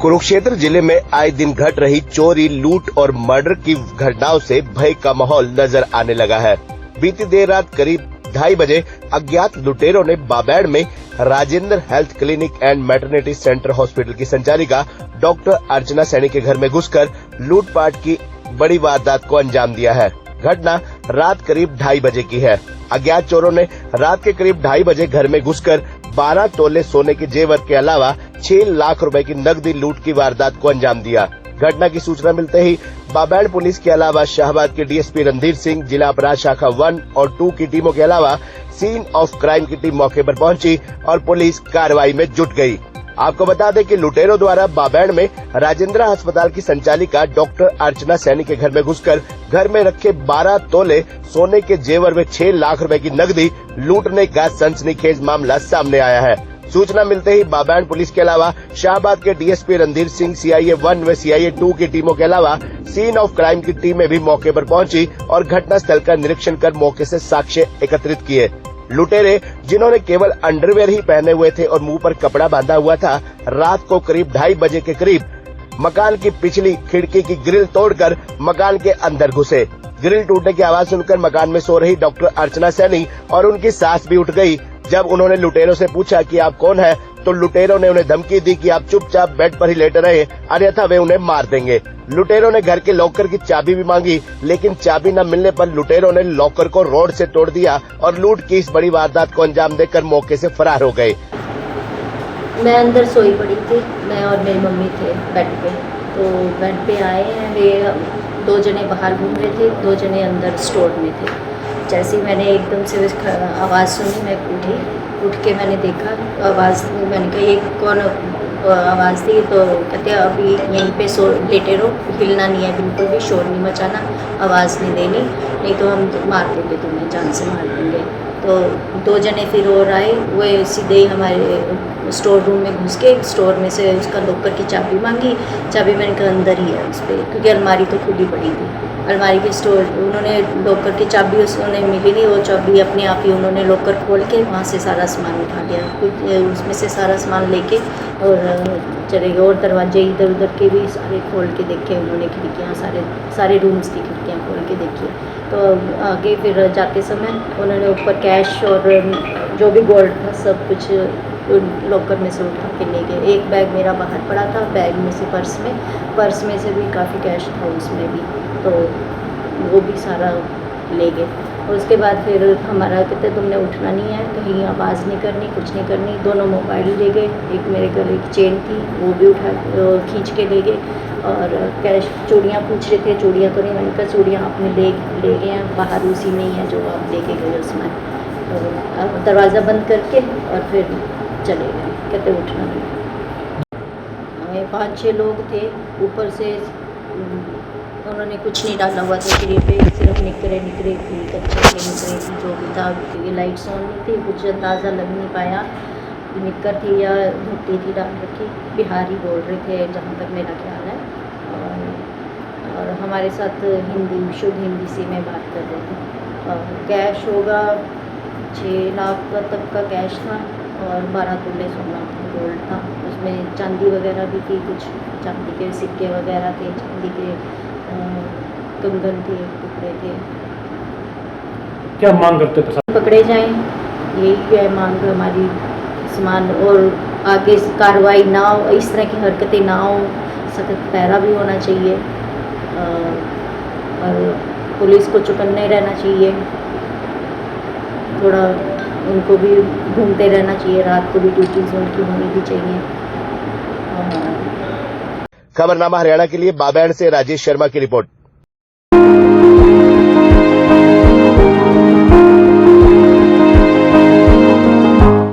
कुरुक्षेत्र जिले में आए दिन घट रही चोरी, लूट और मर्डर की घटनाओं से भय का माहौल नजर आने लगा है। बीती देर रात करीब 2:30 बजे अज्ञात लुटेरों ने बाबैड़ में Rajendra health clinic and maternity centre hospital की संचालिका डॉक्टर अर्चना सैनी के घर में घुसकर लूटपाट की बड़ी वारदात को अंजाम दिया है। घटना रात करीब 2:30 बजे की है। अज्ञात चोरों ने रात के करीब 2:30 बजे घर में घुसकर 12 तोले सोने के जेवर के अलावा 6 लाख रुपए की नकदी लूट की वारदात को अंजाम दिया। घटना की सूचना मिलते ही बाबैड़ पुलिस के अलावा शाहबाद के डीएसपी रणधीर सिंह, जिला अपराध शाखा 1 और 2 की टीमों के अलावा सीन ऑफ क्राइम की टीम मौके पर पहुंची और पुलिस कार्रवाई में जुट गई। आपको बता दें कि लुटेरों द्वारा बाबैड़ में राजेंद्र अस्पताल की संचालिका डॉक्टर अर्चना सैनी के घर में घुसकर घर में रखे 12 तोले सोने के जेवर में 6 लाख रुपए की नकदी लूटने का सनसनीखेज मामला सामने आया है। सूचना मिलते ही बाबैड़ पुलिस के अलावा शाहबाद के डीएसपी रणधीर सिंह, CIA 1 व CIA 2 की टीमों के अलावा सीन ऑफ क्राइम की टीमें भी मौके पर पहुंची और घटना स्थल का निरीक्षण कर मौके से साक्ष्य एकत्रित किए। लुटेरे, जिन्होंने केवल अंडरवेयर ही पहने हुए थे और मुंह पर कपड़ा बांधा हुआ था, रात को करीब 2:30 बजे के करीब मकान की पिछली खिड़की की ग्रिल तोड़कर मकान के अंदर घुसे। ग्रिल टूटने की आवाज सुनकर मकान में सो रही डॉक्टर अर्चना सैनी और उनकी सास भी उठ गई। जब उन्होंने लुटेरों से पूछा कि आप कौन हैं, तो लुटेरों ने उन्हें धमकी दी कि आप चुपचाप बेड पर ही लेटे रहे, अन्यथा वे उन्हें मार देंगे। लुटेरों ने घर के लॉकर की चाबी भी मांगी, लेकिन चाबी न मिलने पर लुटेरों ने लॉकर को रोड से तोड़ दिया और लूट की इस बड़ी वारदात को अंजाम देकर मौके से फरार हो गए। मैं अंदर सोई पड़ी थी, मैं और मेरी मम्मी थे बेड पे। तो बेड पे आए हैं, वे 2 जने बाहर घूम रहे थे, 2 जने अंदर स्टोर में थे। जैसे ही मैंने एकदम से आवाज़ सुनी, मैं उठ के मैंने देखा आवाज़, मैंने कहा ये कौन आवाज़ दी, तो कहते अभी यहीं पे सो लेटे रहो, हिलना नहीं है, बिल्कुल भी शोर नहीं मचाना, आवाज़ नहीं देनी, नहीं तो हम मार देंगे, तुम्हें जान से मार देंगे। तो 2 जने फिर और आए, वे सीधे ही हमारे स्टोर रूम में घुस के स्टोर में से उसका लॉकर की चाबी मांगी। चाबी मैंने कहा अंदर ही है उस पर, क्योंकि अलमारी तो खुली पड़ी थी। अलमारी के स्टोर उन्होंने लॉकर की चाबी उन्हें मिली नहीं, वो चाबी अपने आप ही उन्होंने लॉकर खोल के वहाँ से सारा सामान उठा लिया, कुछ उसमें से सारा सामान लेके और चले गए। और दरवाजे इधर उधर के भी सारे खोल के देखे उन्होंने, खिड़कियाँ सारे रूम्स की खिड़कियाँ खोल के देखी। तो आगे फिर जाते समय उन्होंने ऊपर कैश और जो भी गोल्ड था सब कुछ लॉकर में से उठा के ले गए। एक बैग मेरा बाहर पड़ा था, बैग में से पर्स में से भी काफ़ी कैश था उसमें भी, तो वो भी सारा ले गए। और उसके बाद फिर हमारा कहते तुमने उठना नहीं है, कहीं आवाज़ नहीं करनी, कुछ नहीं करनी। दोनों मोबाइल ले गए, एक मेरे गले की चेन थी वो भी खींच के ले गए, और कैश चूड़ियाँ पूछ रहे थे, चूड़ियाँ तो नहीं, मैंने कहा चूड़ियाँ आपने ले गए हैं, बाहर उसी में ही है जो आप लेके गए उसमें। तो दरवाज़ा बंद करके और फिर चले गए, कहते उठना नहीं। हमें 5-6 लोग थे, ऊपर से उन्होंने कुछ नहीं डाला हुआ था शरीर पे, सिर्फ निकरे थी, कच्चे निकरे थी, जो भी था, क्योंकि लाइट्स ऑन नहीं थी, कुछ अंदाज़ा लग नहीं पाया निकर थी या धोती थी डाल रखी। बिहारी बोल रहे थे जहाँ तक मेरा ख्याल है, और हमारे साथ शुद्ध हिंदी से में बात कर रहे थे। और कैश होगा 6 लाख तक का कैश था और 12 तोले सोना गोल्ड था, उसमें चांदी वगैरह भी थी, कुछ चांदी के सिक्के वगैरह थे, चांदी के कंगन थे, टुकड़े थे। क्या मांग करते थे? पकड़े जाएं, यही है मांग हमारी। सामान और आगे कार्रवाई ना हो, इस तरह की हरकतें ना हो, सख्त पैरा भी होना चाहिए, और पुलिस को चौकन्ने रहना चाहिए, थोड़ा उनको भी घूमते रहना चाहिए, रात को भी ड्यूटीज उनकी होनी भी चाहिए। खबरनामा हरियाणा के लिए बाबैड़ से राजेश शर्मा की रिपोर्ट।